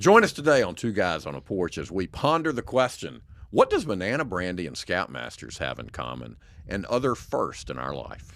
Join us today on Two Guys on a Porch as we ponder the question, what does banana brandy and Scoutmasters have in common, and other firsts in our life?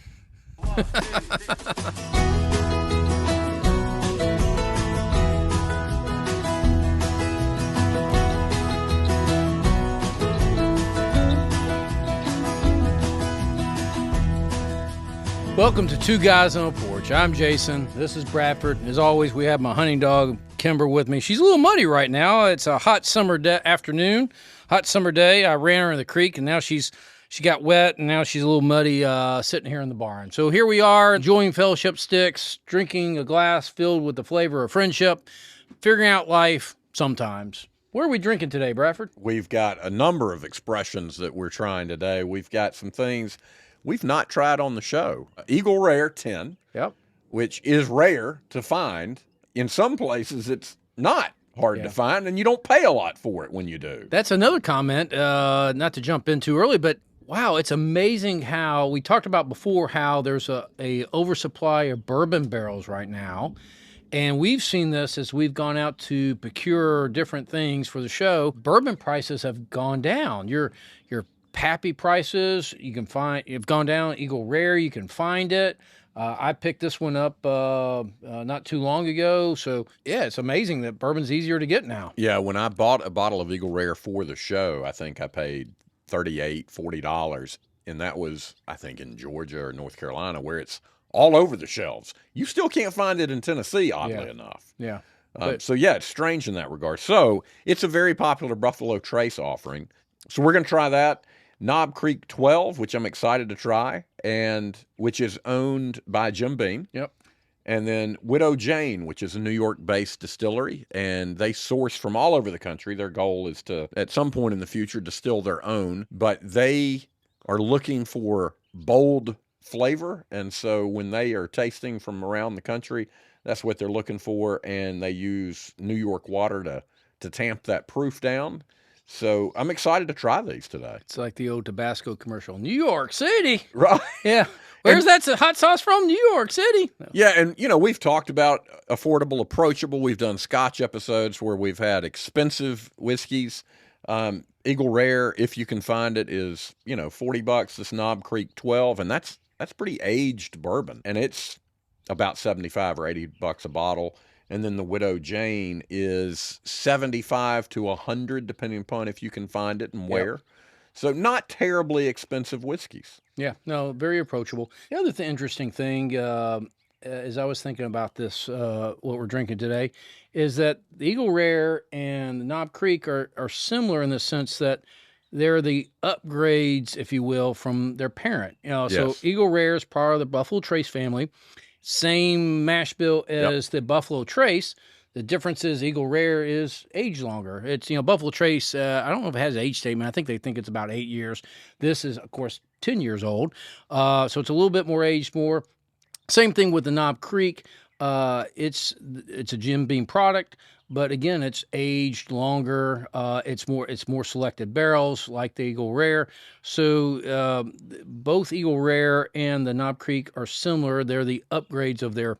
Welcome to Two Guys on a Porch. I'm Jason. This is Bradford. As always, we have my hunting dog, Kimber, with me. She's a little muddy right now. It's a hot summer afternoon, hot summer day. I ran her in the creek, and now she got wet, and now she's a little muddy sitting here in the barn. So here we are, enjoying fellowship sticks, drinking a glass filled with the flavor of friendship, figuring out life sometimes. What are we drinking today, Bradford? We've got a number of expressions that we're trying today. We've got some things we've not tried on the show. Eagle Rare 10, Yep. which is rare to find. In some places, it's not hard to find, and you don't pay a lot for it when you do. That's another comment, not to jump in too early, but wow, it's amazing how we talked about before how there's a oversupply of bourbon barrels right now. And we've seen this as we've gone out to procure different things for the show. Bourbon prices have gone down. Your Pappy prices have gone down. Eagle Rare, you can find it. I picked this one up not too long ago. So yeah, it's amazing that bourbon's easier to get now. Yeah, when I bought a bottle of Eagle Rare for the show, I think I paid $38, $40. And that was, I think, in Georgia or North Carolina, where it's all over the shelves. You still can't find it in Tennessee, oddly enough. Yeah. So yeah, it's strange in that regard. So it's a very popular Buffalo Trace offering. So we're going to try that. Knob Creek 12, which I'm excited to try, and which is owned by Jim Beam. Yep. And then Widow Jane, which is a New York-based distillery, and they source from all over the country. Their goal is to, at some point in the future, distill their own, but they are looking for bold flavor, and so when they are tasting from around the country, that's what they're looking for, and they use New York water to tamp that proof down. So I'm excited to try these today. It's like the old Tabasco commercial. New York City. Right. Yeah. Where's that hot sauce from? New York City. No. Yeah, and, we've talked about affordable, approachable. We've done Scotch episodes where we've had expensive whiskeys. Eagle Rare, if you can find it, is, $40. This Knob Creek 12, and that's pretty aged bourbon. And it's about $75 or $80 a bottle. And then the Widow Jane is $75 to $100, depending upon if you can find it and where. Yep. So not terribly expensive whiskeys. Yeah, no, very approachable. The other interesting thing, as I was thinking about this, what we're drinking today, is that the Eagle Rare and the Knob Creek are similar in the sense that they're the upgrades, if you will, from their parent. Yes. So Eagle Rare is part of the Buffalo Trace family. Same mash bill as the Buffalo Trace. The difference is Eagle Rare is aged longer. It's, Buffalo Trace, I don't know if it has an age statement. I think they think it's about 8 years. This is, of course, 10 years old. So it's a little bit more aged more. Same thing with the Knob Creek. It's a Jim Beam product, but again, it's aged longer. It's more selected barrels like the Eagle Rare. So both Eagle Rare and the Knob Creek are similar. They're the upgrades of their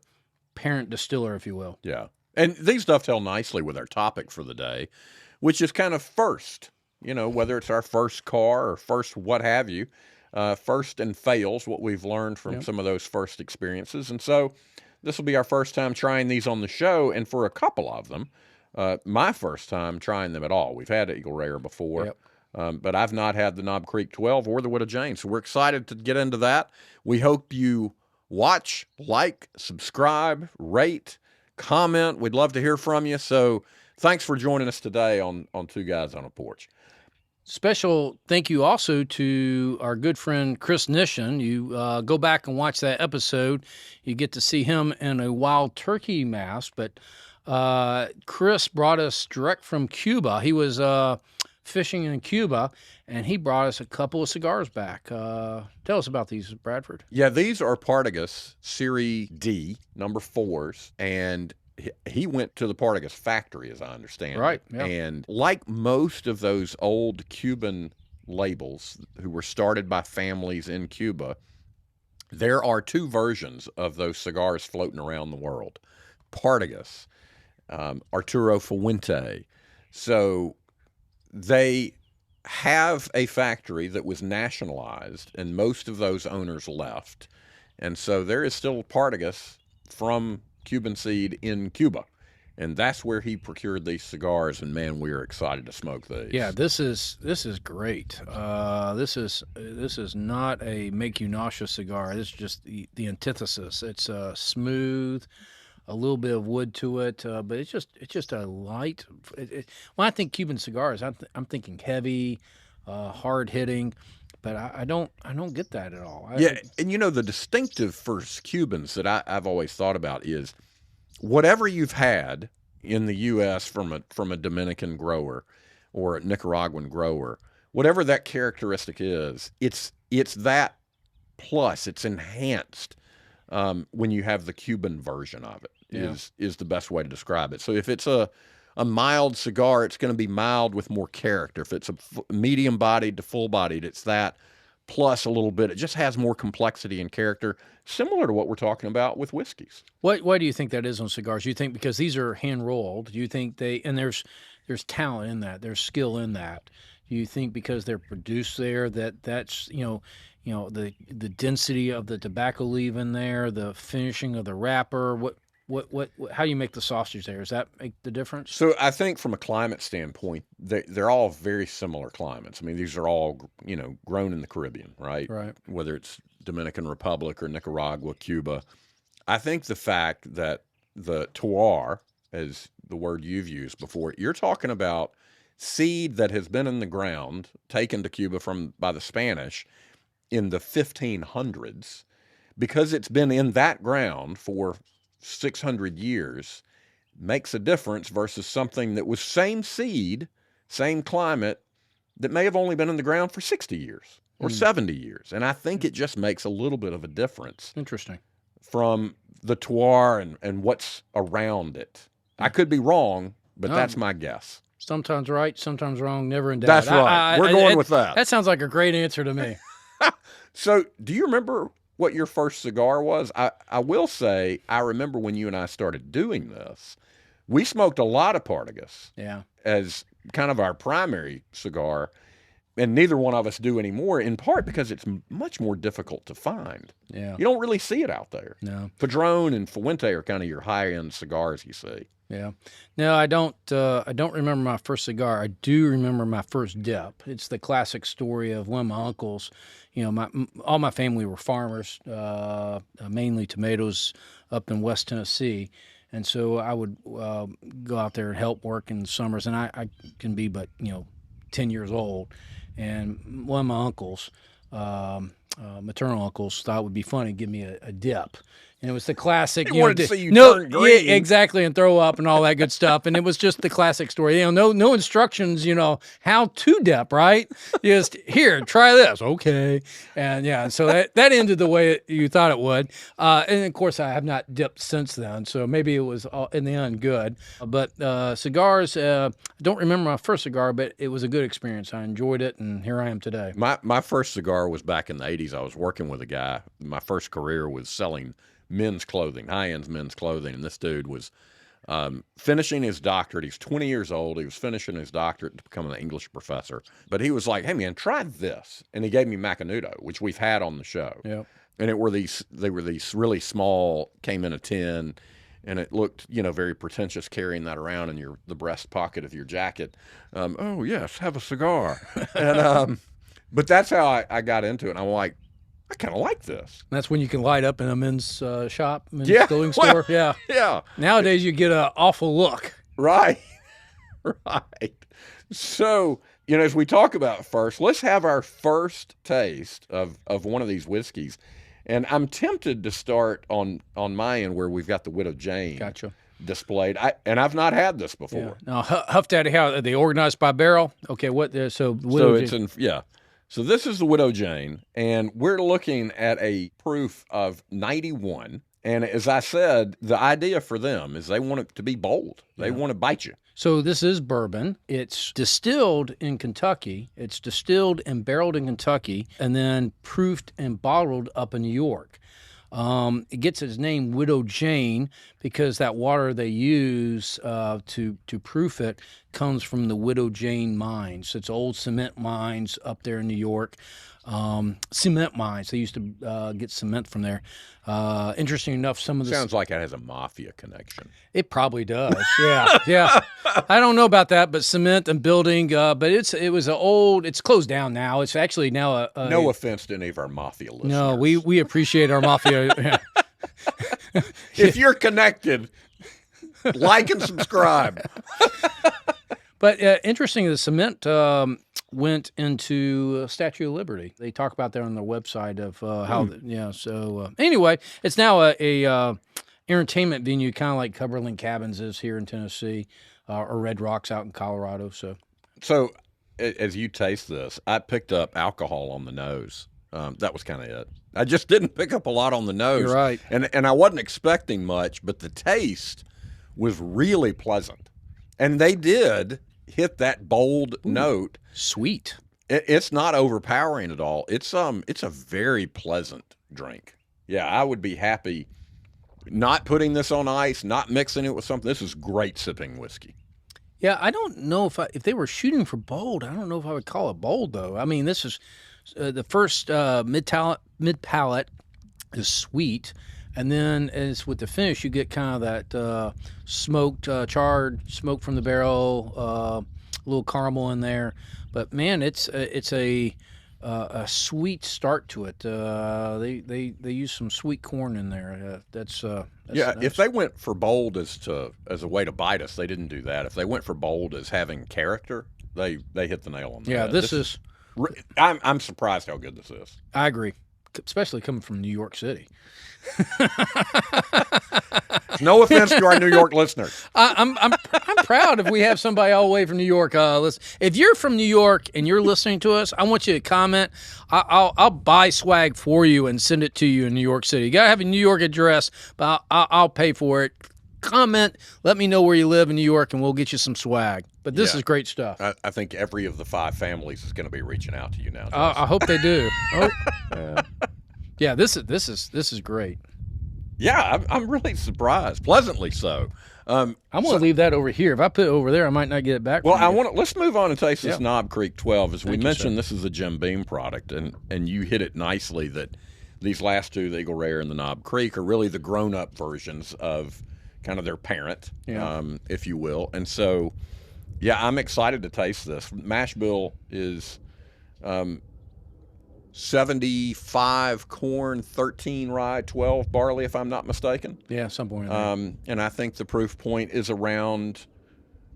parent distiller, if you will. Yeah. And these dovetail nicely with our topic for the day, which is kind of first, whether it's our first car or first what have you, first and fails, what we've learned from some of those first experiences. And so this will be our first time trying these on the show, and for a couple of them, my first time trying them at all. We've had Eagle Rare before, but I've not had the Knob Creek 12 or the Widow Jane, so we're excited to get into that. We hope you watch, like, subscribe, rate, comment. We'd love to hear from you, so thanks for joining us today on Two Guys on a Porch. Special thank you also to our good friend Chris Nischan. You go back and watch that episode. You get to see him in a wild turkey mask. But Chris brought us direct from Cuba. He was fishing in Cuba, and he brought us a couple of cigars back. Tell us about these, Bradford. Yeah, these are Partagás Series D No. 4s, and he went to the Partagás factory, as I understand. Right. It. Yeah. And like most of those old Cuban labels who were started by families in Cuba, there are two versions of those cigars floating around the world. Partagás Arturo Fuente. So they have a factory that was nationalized, and most of those owners left. And so there is still Partagás from Cuban seed in Cuba. And that's where he procured these cigars, and man, we are excited to smoke these. Yeah, this is great. This is not a make you nauseous cigar. This is just the antithesis. It's smooth, a little bit of wood to it, but it's just a light. When I think Cuban cigars, I'm thinking heavy, hard hitting, but I don't get that at all. Yeah, and you know the distinctive for Cubans that I've always thought about is whatever you've had in the U.S. from a Dominican grower or a Nicaraguan grower, whatever that characteristic is, it's that plus it's enhanced when you have the Cuban version of it. Yeah. Is the best way to describe it. So if it's a mild cigar, it's going to be mild with more character. If it's a medium-bodied to full-bodied, it's that plus a little bit. It just has more complexity and character, similar to what we're talking about with whiskeys. Why do you think that is on cigars? Do you think because these are hand-rolled, do you think there's talent in that, there's skill in that? Do you think because they're produced there that's the density of the tobacco leaf in there, the finishing of the wrapper, how do you make the sausage there? Does that make the difference? So I think from a climate standpoint, they're all very similar climates. I mean, these are all, grown in the Caribbean, right? Right. Whether it's Dominican Republic or Nicaragua, Cuba. I think the fact that the terroir, as the word you've used before, you're talking about seed that has been in the ground, taken to Cuba by the Spanish in the 1500s, because it's been in that ground for 600 years, makes a difference versus something that was same seed, same climate, that may have only been in the ground for 60 years or 70 years. And I think it just makes a little bit of a difference. Interesting. From the terroir and what's around it. I could be wrong, but that's my guess. Sometimes right, sometimes wrong, never in doubt. That's right. We're going with that. That sounds like a great answer to me. So do you remember what your first cigar was? I will say, I remember when you and I started doing this, we smoked a lot of Partagás as kind of our primary cigar, and neither one of us do anymore, in part because it's much more difficult to find. Yeah. You don't really see it out there. No. Padron and Fuente are kind of your high-end cigars you see. Yeah. No, I don't remember my first cigar. I do remember my first dip. It's the classic story of one of my uncles. All my family were farmers, mainly tomatoes up in West Tennessee. And so I would go out there and help work in the summers. And I can be but, 10 years old. And one of my uncles, maternal uncles, thought it would be funny to give me a dip. And it was the classic, wanted to see you turn green. Yeah, exactly, and throw up and all that good stuff. And it was just the classic story. No instructions, how to dip, right? Just here, try this, okay. And so that ended the way you thought it would. And of course, I have not dipped since then, so maybe it was in the end good. But cigars, I don't remember my first cigar, but it was a good experience. I enjoyed it, and here I am today. My first cigar was back in the 80s. I was working with a guy. My first career was selling men's clothing, high-end men's clothing, and this dude was finishing his doctorate. He was 20 years old. He was finishing his doctorate to become an English professor. But he was like, hey, man, try this. And he gave me Macanudo, which we've had on the show. Yeah. And they were these really small, came in a tin, and it looked, very pretentious carrying that around in the breast pocket of your jacket. Oh, yes, have a cigar. And but that's how I got into it. And I'm like, I kind of like this. That's when you can light up in a men's shop, men's clothing well, store. Yeah. Yeah. Nowadays, you get an awful look. Right. Right. So, as we talk about first, let's have our first taste of one of these whiskeys. And I'm tempted to start on my end where we've got the Widow Jane displayed. I've not had this before. Yeah. Now, Huff Daddy, how are they organized by barrel? Okay, So this is the Widow Jane, and we're looking at a proof of 91. And as I said, the idea for them is they want it to be bold. They want to bite you. So this is bourbon. It's distilled in Kentucky. It's distilled and barreled in Kentucky, and then proofed and bottled up in New York. It gets its name Widow Jane because that water they use to proof it comes from the Widow Jane mines. It's old cement mines up there in New York. Cement mines. They used to get cement from there. Interesting enough, some of the Sounds like it has a mafia connection. it probably does. Yeah, yeah. I don't know about that, but cement and building. But it was an old. It's closed down now. It's actually now a No offense to any of our mafia listeners. no. We appreciate our mafia. If you're connected, like and subscribe. But interesting, the cement went into Statue of Liberty. They talk about that on their website of how. Yeah. So anyway, it's now a entertainment venue, kind of like Cumberland Cabins is here in Tennessee, or Red Rocks out in Colorado. So as you taste this, I picked up alcohol on the nose. That was kind of it. I just didn't pick up a lot on the nose. You're right. And I wasn't expecting much, but the taste was really pleasant. And they did hit that bold note. Sweet. It's not overpowering at all. It's a very pleasant drink. Yeah, I would be happy not putting this on ice, not mixing it with something. This is great sipping whiskey. Yeah, I don't know if they were shooting for bold. I don't know if I would call it bold though. I mean, this is the first mid palate is sweet, and then as with the finish, you get kind of that smoked, charred smoke from the barrel, a little caramel in there. But man, it's a sweet start to it. They use some sweet corn in there. That's if they went for bold as a way to bite us, they didn't do that. If they went for bold as having character, they hit the nail on the head. This is. I'm surprised how good this is. I agree, especially coming from New York City. No offense to our New York listeners. I'm proud if we have somebody all the way from New York. Listen, if you're from New York and you're listening to us, I want you to comment. I'll buy swag for you and send it to you in New York City. You gotta have a New York address, but I'll pay for it. Comment. Let me know where you live in New York, and we'll get you some swag. But this is great stuff. I think every of the 5 families is going to be reaching out to you now. I hope they do. Yeah, this is great. Yeah, I'm really surprised, pleasantly so. I'm going to leave that over here. If I put it over there, I might not get it back. Well, let's move on and taste this Knob Creek 12. As we mentioned, this is a Jim Beam product, and you hit it nicely that these last two, the Eagle Rare and the Knob Creek, are really the grown-up versions of kind of their parent, if you will. And so, yeah, I'm excited to taste this. Mash bill is 75 corn, 13 rye, 12 barley, if I'm not mistaken. Yeah, some point. And I think the proof point is around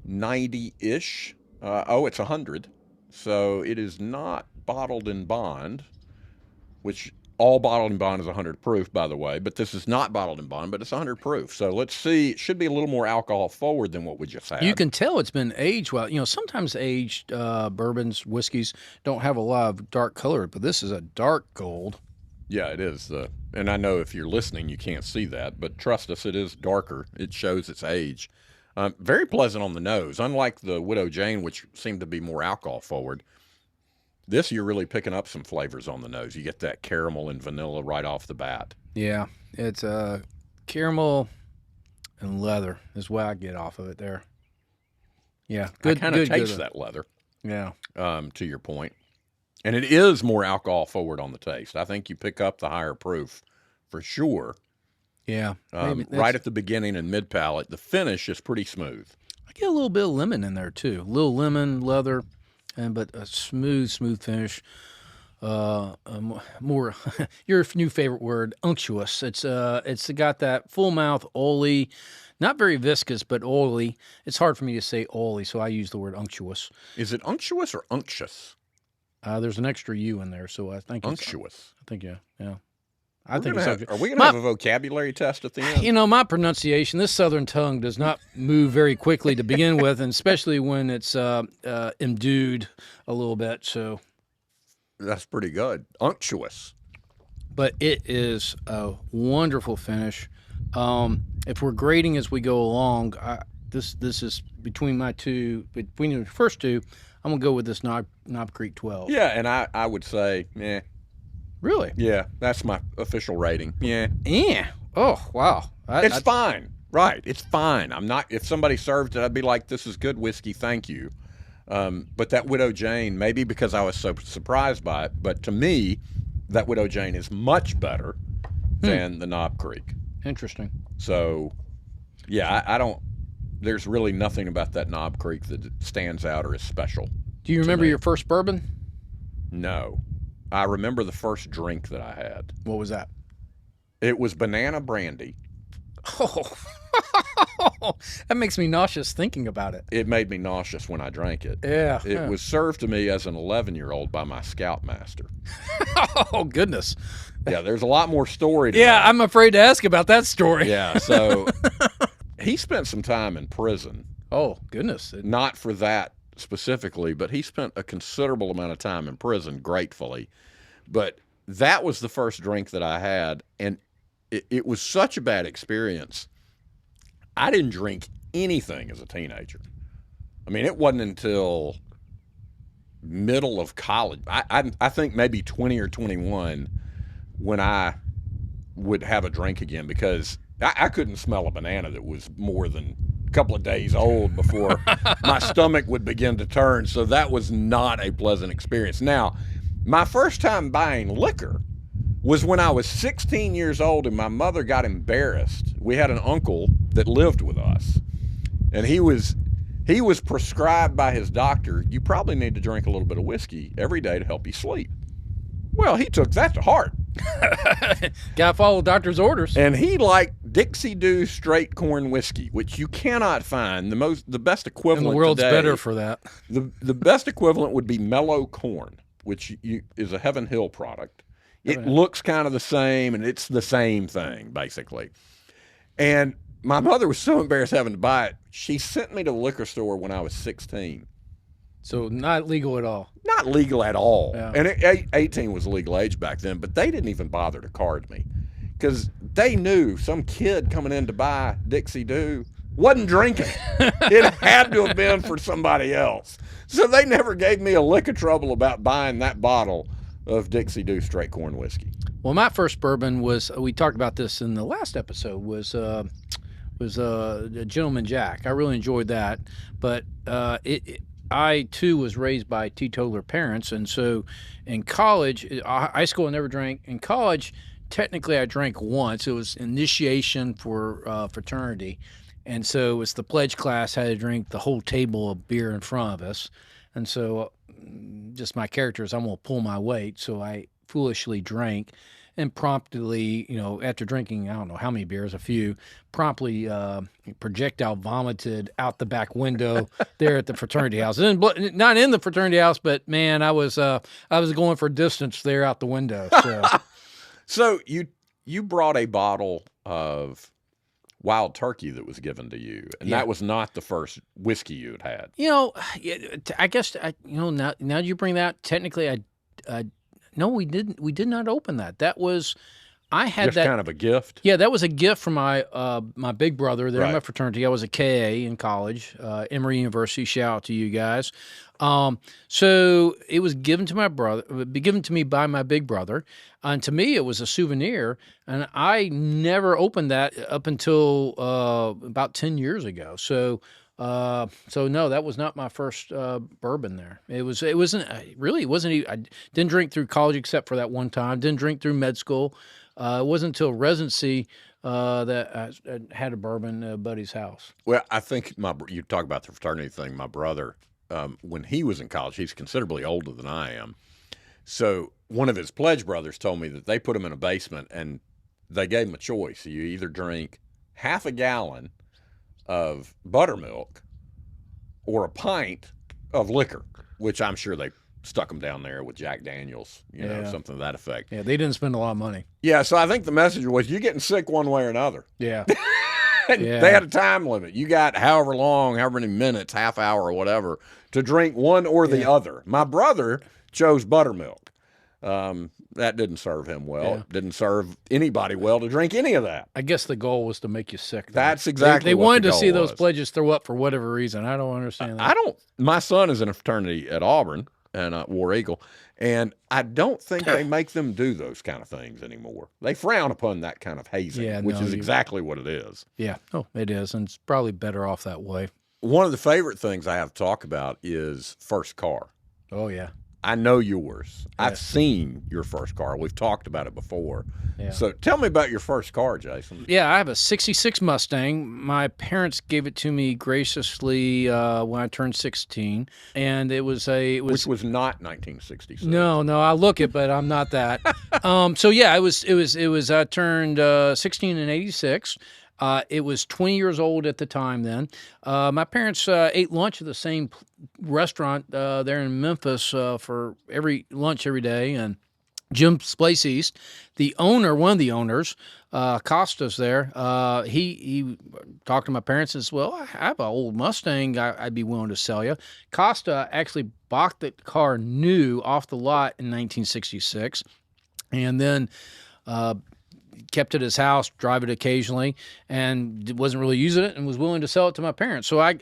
90-ish. It's 100. So it is not bottled in bond, which all bottled in bond is 100 proof, by the way. But this is not bottled in bond, but it's 100 proof. So let's see. It should be a little more alcohol forward than what we just had. You can tell it's been aged well. You know, sometimes aged bourbons, whiskeys don't have a lot of dark color, but this is a dark gold. Yeah, it is. And I know if you're listening, you can't see that, but trust us, it is darker. It shows its age. Very pleasant on the nose, unlike the Widow Jane, which seemed to be more alcohol forward. This, you're really picking up some flavors on the nose. You get that caramel and vanilla right off the bat. Yeah, it's caramel and leather is what I get off of it there. Yeah, good. I kind of taste that leather. Yeah. To your point. And it is more alcohol forward on the taste. I think you pick up the higher proof for sure. Yeah. Right at the beginning and mid palate, the finish is pretty smooth. I get a little bit of lemon in there too. A little lemon, leather, but a smooth finish. More your new favorite word, unctuous. It's got that full mouth, oily, not very viscous, but oily. It's hard for me to say oily, so I use the word unctuous. Is it unctuous or unctuous? There's an extra U in there, so I think unctuous. I think yeah. Are we going to have a vocabulary test at the end? You know, my pronunciation, this southern tongue does not move very quickly to begin with, and especially when it's imbued a little bit. So that's pretty good. Unctuous. But it is a wonderful finish. If we're grading as we go along, this is between the first two, I'm going to go with this Knob Creek 12. Yeah, and I would say, Really? Yeah, that's my official rating. Yeah. Yeah. Oh, wow. It's fine. Right. It's fine. I'm not, if somebody served it, I'd be like, this is good whiskey. Thank you. But that Widow Jane, maybe because I was so surprised by it, but to me, that Widow Jane is much better than the Knob Creek. Interesting. So, yeah, I don't, there's really nothing about that Knob Creek that stands out or is special. Do you remember your first bourbon? No. I remember the first drink that I had. What was that? It was banana brandy. Oh, that makes me nauseous thinking about it. It made me nauseous when I drank it. Yeah. It was served to me as an 11-year-old by my scoutmaster. Oh, goodness. Yeah, there's a lot more story to Yeah, that. I'm afraid to ask about that story. Yeah, so he spent some time in prison. Oh, goodness. Not for that specifically, but he spent a considerable amount of time in prison, gratefully. But that was the first drink that I had, and it was such a bad experience. I didn't drink anything as a teenager. I mean, it wasn't until middle of college. I think maybe 20 or 21 when I would have a drink again, because I couldn't smell a banana that was more than a couple of days old before my stomach would begin to turn. So that was not a pleasant experience. Now, my first time buying liquor was when I was 16 years old and my mother got embarrassed. We had an uncle that lived with us, and he was prescribed by his doctor, you probably need to drink a little bit of whiskey every day to help you sleep. Well, he took that to heart. Gotta follow doctor's orders. And he liked Dixie Dew straight corn whiskey, which you cannot find. The best equivalent And the world's today, better for that. The best equivalent would be Mellow Corn, which is a Heaven Hill product. It looks kind of the same, and it's the same thing, basically. And my mother was so embarrassed having to buy it, she sent me to the liquor store when I was 16. So not legal at all. Not legal at all. Yeah. And 18 was legal age back then, but they didn't even bother to card me because they knew some kid coming in to buy Dixie Dew wasn't drinking. It had to have been for somebody else. So they never gave me a lick of trouble about buying that bottle of Dixie Dew straight corn whiskey. Well, my first bourbon was, we talked about this in the last episode, was Gentleman Jack. I really enjoyed that, but I too was raised by teetotaler parents, and so in college, high school I never drank. In college, technically I drank once. It was initiation for fraternity, and so it was the pledge class had to drink the whole table of beer in front of us, and so just my character is I'm going to pull my weight, so I foolishly drank. And promptly, after drinking, I don't know how many beers, a few, promptly projectile vomited out the back window there at the fraternity house. Not in the fraternity house, but man, I was going for distance there out the window. So, so you brought a bottle of Wild Turkey that was given to you, and that was not the first whiskey you had. I guess now you bring that. Technically, no, we didn't. We did not open that. That was, I had just that kind of a gift. Yeah, that was a gift from my my big brother. There in my Right. fraternity. I was a KA in college, Emory University. Shout out to you guys. So it was given to my brother, given to me by my big brother, and to me it was a souvenir. And I never opened that up until about 10 years ago. So no, that was not my first bourbon there. It wasn't. I didn't drink through college except for that one time. Didn't drink through med school. It wasn't until residency that I had a bourbon at a buddy's house. Well, I think you talk about the fraternity thing. My brother, when he was in college, he's considerably older than I am. So one of his pledge brothers told me that they put him in a basement and they gave him a choice. You either drink half a gallon of buttermilk or a pint of liquor, which I'm sure they stuck them down there with Jack Daniels, something to that effect. Yeah, they didn't spend a lot of money. Yeah, so I think the message was you're getting sick one way or another. Yeah. Yeah. They had a time limit. You got however many minutes, half hour or whatever, to drink one or the other. My brother chose buttermilk. That didn't serve him well. Yeah. It didn't serve anybody well to drink any of that. I guess the goal was to make you sick. Though. That's exactly They what wanted the to see goal those was. pledges throw up for whatever reason. I don't understand that. My son is in a fraternity at Auburn, and War Eagle. And I don't think they make them do those kind of things anymore. They frown upon that kind of hazing, which is exactly what it is. Yeah. Oh, it is. And it's probably better off that way. One of the favorite things I have to talk about is first car. Oh, yeah. I know yours. Yeah. I've seen your first car. We've talked about it before. Yeah. So tell me about your first car, Jason. Yeah, I have a 66 Mustang. My parents gave it to me graciously when I turned 16. And it was Which was not 1966. No, I look it, but I'm not that. So yeah, it was I turned 16 in 86. It was 20 years old at the time then. My parents ate lunch at the same restaurant there in Memphis for lunch every day. And Jim's Place East, one of the owners, Costa's there, he talked to my parents and said, well, I have an old Mustang I'd be willing to sell you. Costa actually bought the car new off the lot in 1966. And then kept it at his house, drive it occasionally, and wasn't really using it and was willing to sell it to my parents. So I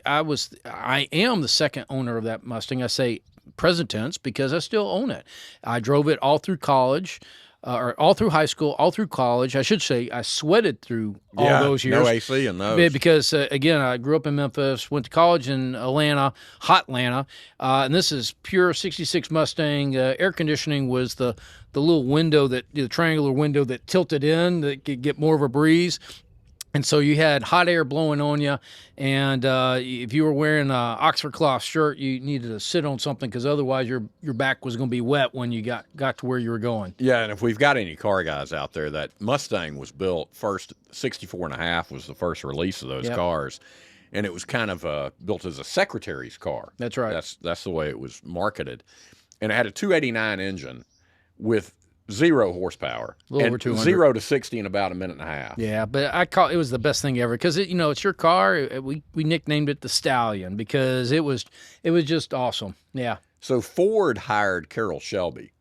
am the second owner of that Mustang. I say present tense because I still own it. I drove it all through college, or all through high school, all through college. I should say I sweated through all those years. No AC in those. Because, again, I grew up in Memphis, went to college in Atlanta, hot Atlanta, and this is pure 66 Mustang. Air conditioning was the little window, the triangular window that tilted in that could get more of a breeze. And so you had hot air blowing on you, and if you were wearing an Oxford cloth shirt, you needed to sit on something because otherwise your back was going to be wet when you got to where you were going. Yeah, and if we've got any car guys out there, that Mustang was built first, 64.5 was the first release of those cars, and it was kind of built as a secretary's car. That's right. That's the way it was marketed, and it had a 289 engine with 0 horsepower, a little over 200. 0 to 60 in about a minute and a half. Yeah, but it was the best thing ever because it's your car. We nicknamed it the Stallion because it was just awesome. Yeah. So Ford hired Carroll Shelby,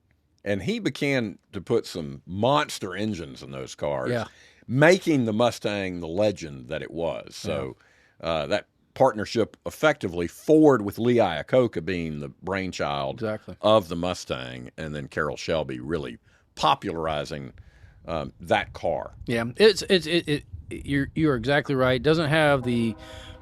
and he began to put some monster engines in those cars, making the Mustang the legend that it was. So that partnership, effectively, Ford with Lee Iacocca being the brainchild of the Mustang, and then Carroll Shelby really popularizing that car. Yeah, you're exactly right. It doesn't have the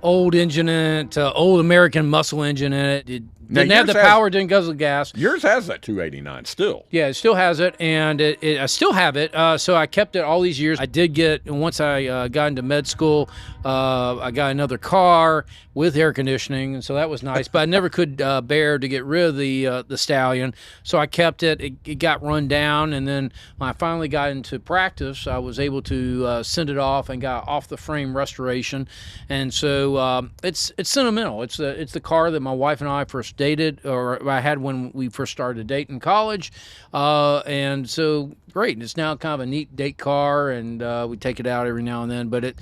old engine in it, old American muscle engine in it. It didn't have the power, didn't guzzle gas. Yours has that 289 still. Yeah, it still has it, and I still have it. So I kept it all these years. I did get, once I got into med school, I got another car with air conditioning, and so that was nice. But I never could bear to get rid of the Stallion, so I kept it. It got run down, and then when I finally got into practice, I was able to send it off and got off the frame restoration, and so it's sentimental. It's the car that my wife and I first dated, or I had when we first started dating in college, and so great. It's now kind of a neat date car, and we take it out every now and then, but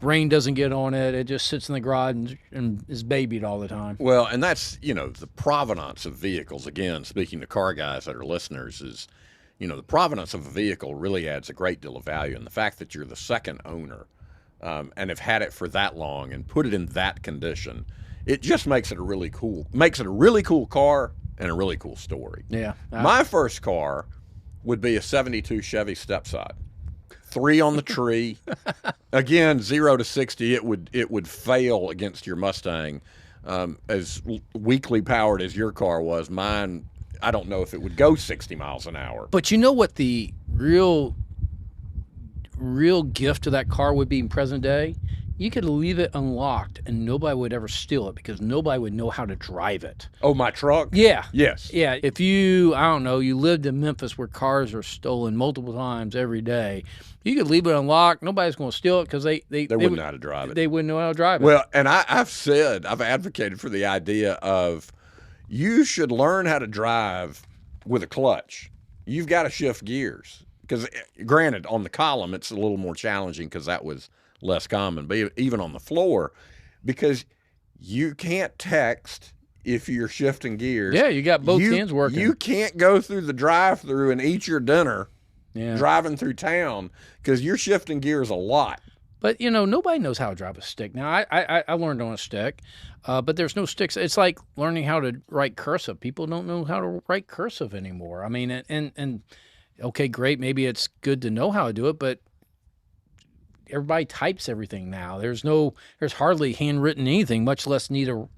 rain doesn't get on it. It just sits in the garage and is babied all the time. Well, and that's, the provenance of vehicles. Again, speaking to car guys that are listeners, is, the provenance of a vehicle really adds a great deal of value. And the fact that you're the second owner and have had it for that long and put it in that condition, it just makes it a really cool car and a really cool story. Yeah. My first car would be a 72 Chevy stepside. 3 on the tree. Again, 0 to 60, it would fail against your Mustang. As weakly powered as your car was, mine, I don't know if it would go 60 miles an hour. But you know what the real gift of that car would be in present day? You could leave it unlocked and nobody would ever steal it because nobody would know how to drive it. Oh, my truck? Yeah. Yes. Yeah. If you lived in Memphis where cars are stolen multiple times every day, you could leave it unlocked. Nobody's going to steal it because they wouldn't know how to drive it. They wouldn't know how to drive it. Well, and I've advocated for the idea of you should learn how to drive with a clutch. You've got to shift gears because, granted, on the column, it's a little more challenging because that was less common, but even on the floor, because you can't text if you're shifting gears. Yeah, you got both hands working. You can't go through the drive-through and eat your dinner driving through town because you're shifting gears a lot. But, nobody knows how to drive a stick. Now, I learned on a stick, but there's no sticks. It's like learning how to write cursive. People don't know how to write cursive anymore. I mean, and okay, great. Maybe it's good to know how to do it, but everybody types everything now. There's hardly handwritten anything, much less need to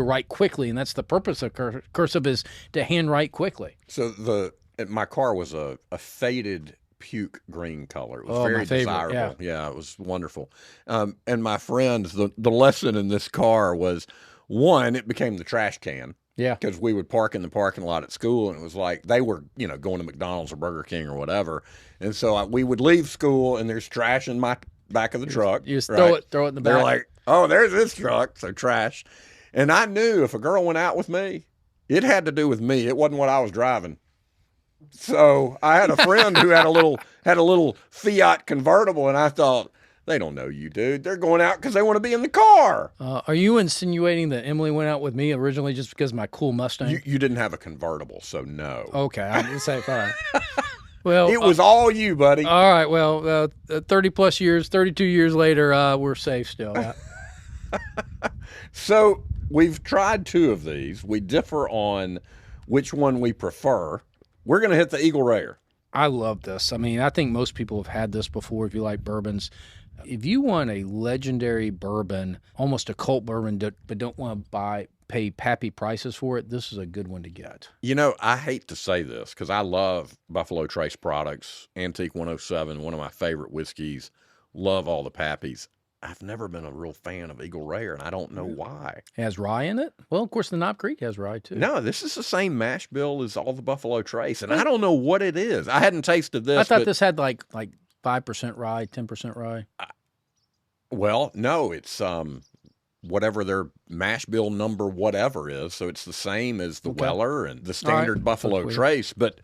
write quickly. And that's the purpose of cursive, is to handwrite quickly. So my car was a faded puke green color. It was very desirable. Yeah, it was wonderful. And my friends, the lesson in this car was, one, it became the trash can. Yeah. Because we would park in the parking lot at school, and it was like they were, going to McDonald's or Burger King or whatever. And so we would leave school, and there's trash in my back of the truck. You just right? throw it in the back. They're like, oh, there's this truck. So trash. And I knew if a girl went out with me, it had to do with me. It wasn't what I was driving. So I had a friend who had a little Fiat convertible, and I thought, they don't know you, dude. They're going out because they want to be in the car. Are you insinuating that Emily went out with me originally just because of my cool Mustang? You didn't have a convertible, so no. Okay, I didn't say fine. Well, it was all you, buddy. All right. Well, 30+ years, 32 years later, we're safe still. Yeah. So we've tried 2 of these. We differ on which one we prefer. We're going to hit the Eagle Rare. I love this. I mean, I think most people have had this before if you like bourbons. If you want a legendary bourbon, almost a cult bourbon, but don't want to pay pappy prices for it, this is a good one to get. I hate to say this because I love Buffalo Trace products, Antique 107, one of my favorite whiskeys, love all the pappies. I've never been a real fan of Eagle Rare, and I don't know why. It has rye in it? Well, of course, the Knob Creek has rye, too. No, this is the same mash bill as all the Buffalo Trace, and I don't know what it is. I hadn't tasted this. I thought this had like 5% rye, 10% rye. Well, no, it's whatever their mash bill number whatever is, so it's the same as the Weller and the standard Buffalo Trace, but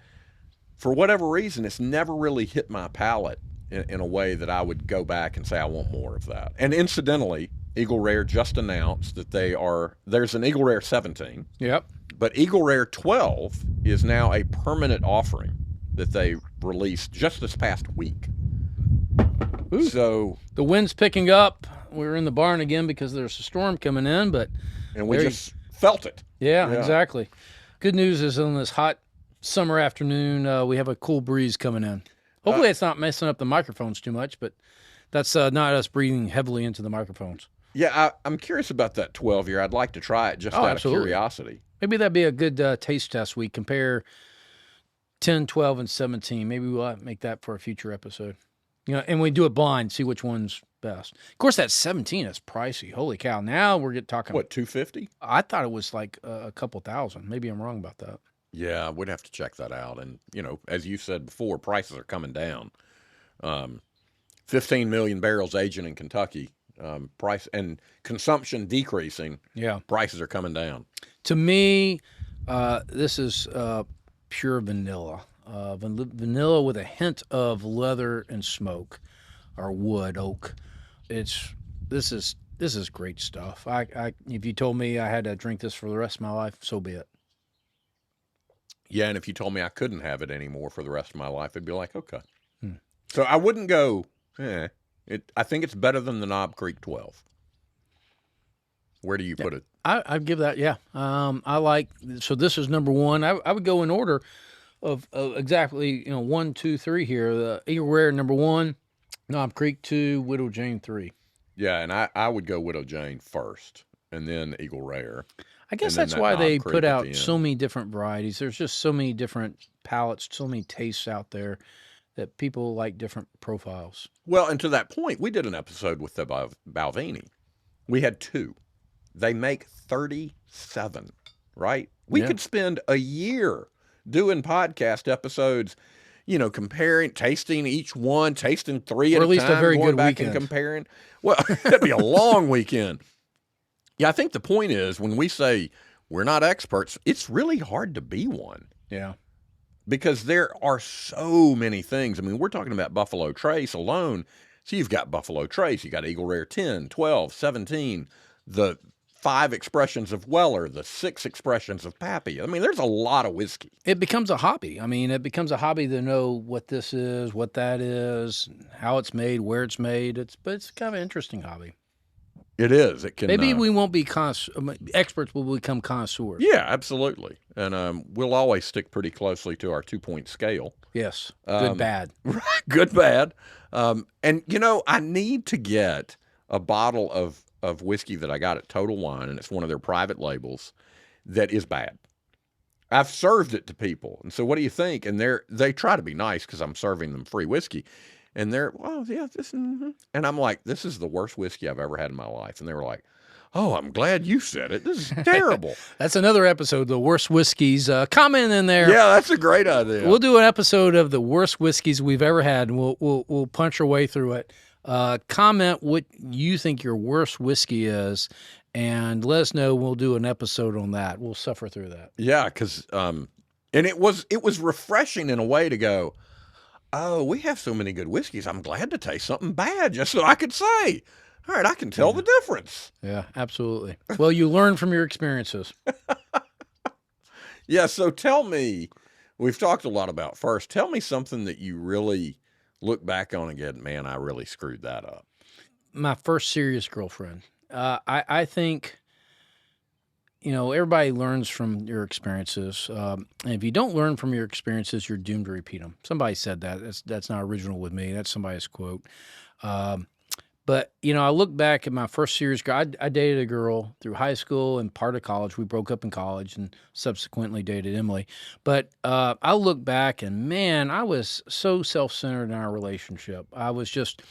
for whatever reason, it's never really hit my palate in a way that I would go back and say I want more of that. And incidentally, Eagle Rare just announced that there's an Eagle Rare 17. Yep. But Eagle Rare 12 is now a permanent offering that they released just this past week. Ooh. So the wind's picking up. We're in the barn again because there's a storm coming in, and we just felt it. Yeah, exactly. Good news is on this hot summer afternoon, we have a cool breeze coming in. Hopefully it's not messing up the microphones too much, but that's not us breathing heavily into the microphones. Yeah, I'm curious about that 12-year. I'd like to try it just out of curiosity. Maybe that'd be a good taste test. We compare 10, 12, and 17. Maybe we'll make that for a future episode. And we do it blind, see which one's best. Of course, that 17 is pricey. Holy cow. Now we're talking... What, $250? I thought it was like a couple thousand. Maybe I'm wrong about that. Yeah, we'd have to check that out. And, as you said before, prices are coming down. 15 million barrels aging in Kentucky. Price and consumption decreasing. Yeah. Prices are coming down. To me, this is pure vanilla. Vanilla with a hint of leather and smoke, or wood, oak. This is great stuff. If you told me I had to drink this for the rest of my life, so be it. Yeah, and if you told me I couldn't have it anymore for the rest of my life, I'd be like, okay. So I wouldn't go, I think it's better than the Knob Creek 12. Where do you put it? I'd give that, yeah. So this is number one. I would go in order of exactly, 1, 2, 3 here. The Eagle Rare number 1, Knob Creek 2, Widow Jane 3. Yeah, and I would go Widow Jane first, and then Eagle Rare. I guess that's why they put out so many different varieties. There's just so many different palates, so many tastes out there that people like different profiles. Well, and to that point, we did an episode with the Balvenie. We had 2. They make 37, right? We could spend a year doing podcast episodes, comparing, tasting each one, tasting 3 at a time, or at least a very going good back weekend. and comparing. Well, that'd be a long weekend. Yeah, I think the point is when we say we're not experts, it's really hard to be one. Yeah. Because there are so many things. I mean, we're talking about Buffalo Trace alone. So you've got Buffalo Trace, you got Eagle Rare 10, 12, 17, the 5 expressions of Weller, the 6 expressions of Pappy. I mean, there's a lot of whiskey. It becomes a hobby. I mean, it becomes a hobby to know what this is, what that is, how it's made, where it's made. But it's kind of an interesting hobby. It is. It can. Maybe we won't be experts. Will become connoisseurs. Yeah, absolutely. And we'll always stick pretty closely to our 2-point scale. Yes. Good, bad. Right. Good, bad. And I need to get a bottle of whiskey that I got at Total Wine, and it's one of their private labels that is bad. I've served it to people, and so what do you think? And they try to be nice because I'm serving them free whiskey. And they're, well, yeah, and I'm like, this is the worst whiskey I've ever had in my life. And they were like, oh, I'm glad you said it. This is terrible. That's another episode, the worst whiskeys. Comment in there. Yeah, that's a great idea. We'll do an episode of the worst whiskeys we've ever had, and we'll punch our way through it. Comment what you think your worst whiskey is, and let us know. We'll do an episode on that. We'll suffer through that. Yeah, because and it was refreshing in a way to go, oh, we have so many good whiskeys. I'm glad to taste something bad just so I could say, all right, I can tell the difference. Yeah, absolutely. Well, you learn from your experiences. Yeah, so tell me, we've talked a lot about first. Tell me something that you really look back on and get, man, I really screwed that up. My first serious girlfriend. I think, everybody learns from your experiences. And if you don't learn from your experiences, you're doomed to repeat them. Somebody said that. That's not original with me. That's somebody's quote. But, I look back at my first serious girl. I dated a girl through high school and part of college. We broke up in college and subsequently dated Emily. But I look back and, man, I was so self-centered in our relationship. I was just,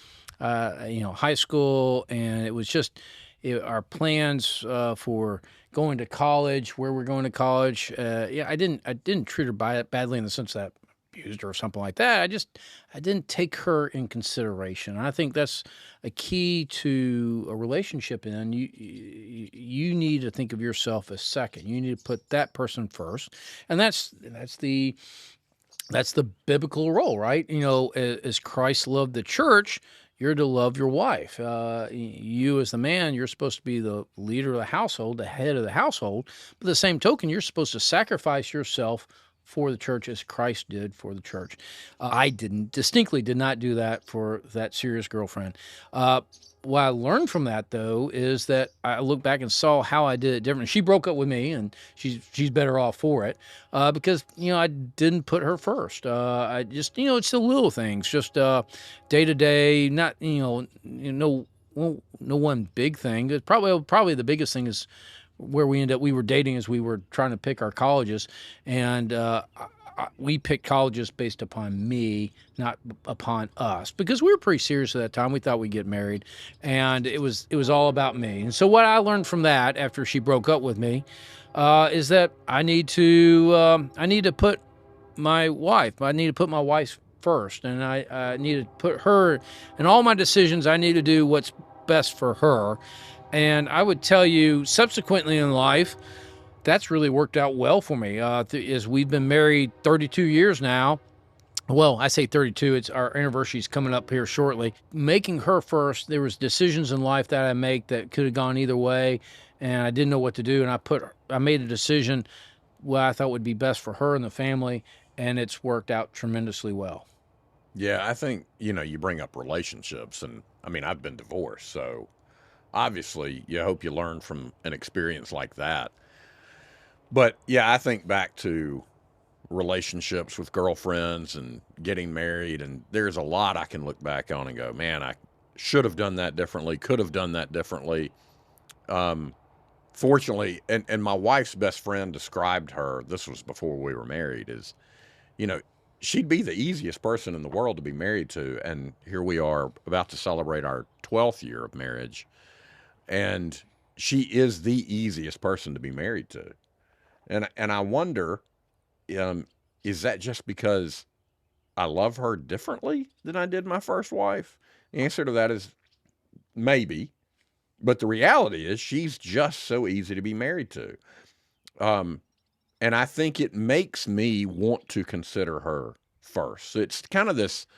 high school, and it was just our plans for going to college, where we're going to college. I didn't treat her badly in the sense that abused her or something like that. I didn't take her in consideration. And I think that's a key to a relationship. And you need to think of yourself as second. You need to put that person first, and that's the biblical role, right? As Christ loved the church, you're to love your wife. You as the man, you're supposed to be the leader of the household, the head of the household. But the same token, you're supposed to sacrifice yourself for the church as Christ did for the church. I distinctly did not do that for that serious girlfriend. What I learned from that, though, is that I looked back and saw how I did it differently. She broke up with me, and she's better off for it because, I didn't put her first. I just, it's the little things, just day to day, not, no one big thing. It's probably the biggest thing is where we were dating as we were trying to pick our colleges, and we picked colleges based upon me, not upon us, because we were pretty serious at that time. We thought we'd get married, and it was all about me. And so what I learned from that after she broke up with me is that I need to put my wife first, and I need to put her in all my decisions. I need to do what's best for her. And I would tell you, subsequently in life, that's really worked out well for me. As we've been married 32 years now. Well, I say 32. It's our anniversary's coming up here shortly. Making her first, there was decisions in life that I make that could have gone either way, and I didn't know what to do. And I made a decision what I thought would be best for her and the family, and it's worked out tremendously well. Yeah, I think you bring up relationships, and I mean I've been divorced, so. Obviously, you hope you learn from an experience like that. But yeah, I think back to relationships with girlfriends and getting married, and there's a lot I can look back on and go, man, I should have done that differently, could have done that differently. Fortunately, and my wife's best friend described her, this was before we were married, is, she'd be the easiest person in the world to be married to. And here we are about to celebrate our 12th year of marriage. And she is the easiest person to be married to. And I wonder, is that just because I love her differently than I did my first wife? The answer to that is maybe. But the reality is she's just so easy to be married to. And I think it makes me want to consider her first. So it's kind of this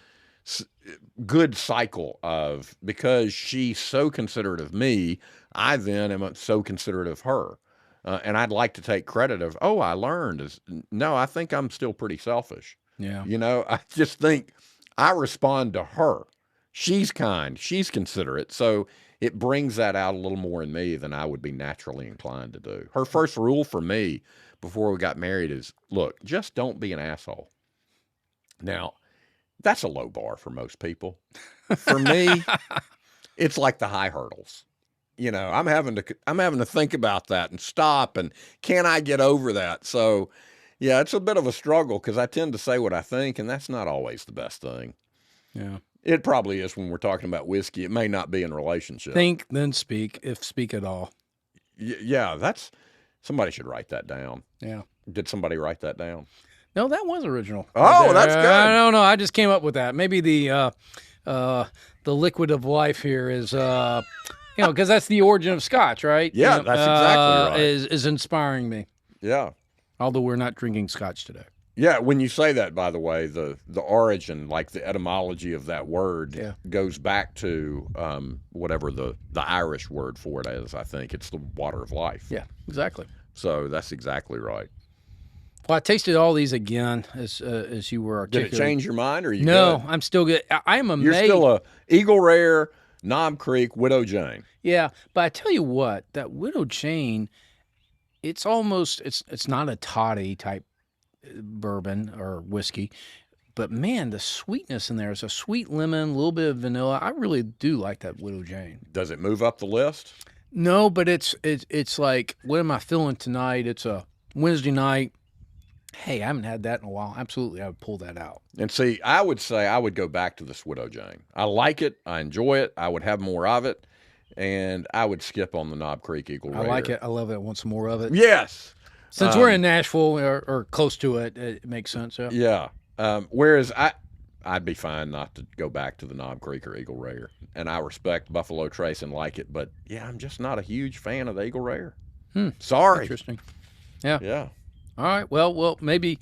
good cycle of, because she's so considerate of me, I then am so considerate of her. And I'd like to take credit of, oh, I learned. No, I think I'm still pretty selfish. Yeah. I just think I respond to her. She's kind. She's considerate. So it brings that out a little more in me than I would be naturally inclined to do. Her first rule for me before we got married is, look, just don't be an asshole. Now, that's a low bar for most people. For me, it's like the high hurdles. I'm having to think about that and stop, and can I get over that? So, yeah, it's a bit of a struggle because I tend to say what I think, and that's not always the best thing. Yeah. It probably is when we're talking about whiskey. It may not be in relationship. Think, then speak, if speak at all. Yeah, somebody should write that down. Yeah. Did somebody write that down? No, that was original. Oh, that's good. I don't know. I just came up with that. Maybe the liquid of life here is, because that's the origin of Scotch, right? Yeah, that's exactly right. Is inspiring me. Yeah. Although we're not drinking Scotch today. Yeah, when you say that, by the way, the origin, like the etymology of that word, goes back to whatever the Irish word for it is. I think it's the water of life. Yeah, exactly. So that's exactly right. Well, I tasted all these again as you were articulating. Did it change your mind, or are you No, good? I'm still good. I am amazed. You're still a Eagle Rare, Knob Creek, Widow Jane. Yeah, but I tell you what, that Widow Jane, it's almost it's not a toddy type bourbon or whiskey, but man, the sweetness in there is a sweet lemon, a little bit of vanilla. I really do like that Widow Jane. Does it move up the list? No, but it's like, what am I feeling tonight? It's a Wednesday night. Hey, I haven't had that in a while. Absolutely, I would pull that out. And see, I would say I would go back to this Widow Jane. I like it. I enjoy it. I would have more of it. And I would skip on the Knob Creek Eagle Rare. I like it. I love it. I want some more of it. Yes. Since we're in Nashville or close to it, it makes sense. Yeah. Whereas I'd be fine not to go back to the Knob Creek or Eagle Rare. And I respect Buffalo Trace and like it. But, yeah, I'm just not a huge fan of the Eagle Rare. Sorry. Interesting. Yeah. Yeah. All right. Well, maybe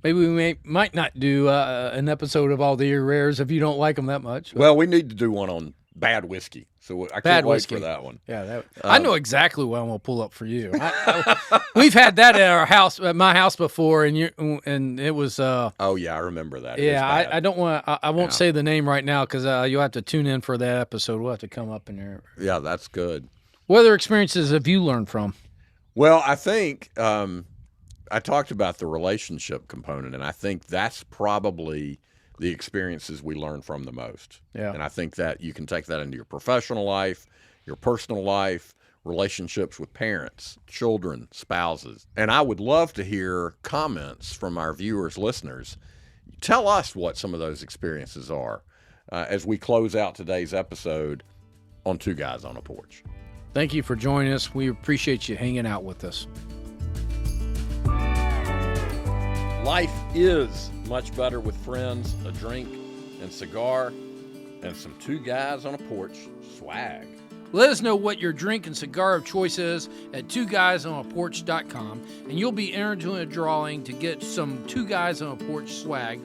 we might not do an episode of all the Eagle Rares if you don't like them that much. Well, we need to do one on bad whiskey. So I can't wait for that one. Yeah, I know exactly what I'm gonna pull up for you. We've had that at my house before, and it was. Oh yeah, I remember that. Yeah, I don't want. I won't say the name right now because you'll have to tune in for that episode. We'll have to come up in there. Yeah, that's good. What other experiences have you learned from? Well, I think I talked about the relationship component, and I think that's probably the experiences we learn from the most. Yeah. And I think that you can take that into your professional life, your personal life, relationships with parents, children, spouses. And I would love to hear comments from our viewers, listeners. Tell us what some of those experiences are as we close out today's episode on Two Guys on a Porch. Thank you for joining us. We appreciate you hanging out with us. Life is much better with friends, a drink, and cigar, and some Two Guys on a Porch swag. Let us know what your drink and cigar of choice is at twoguysonaporch.com, and you'll be entered into a drawing to get some Two Guys on a Porch swag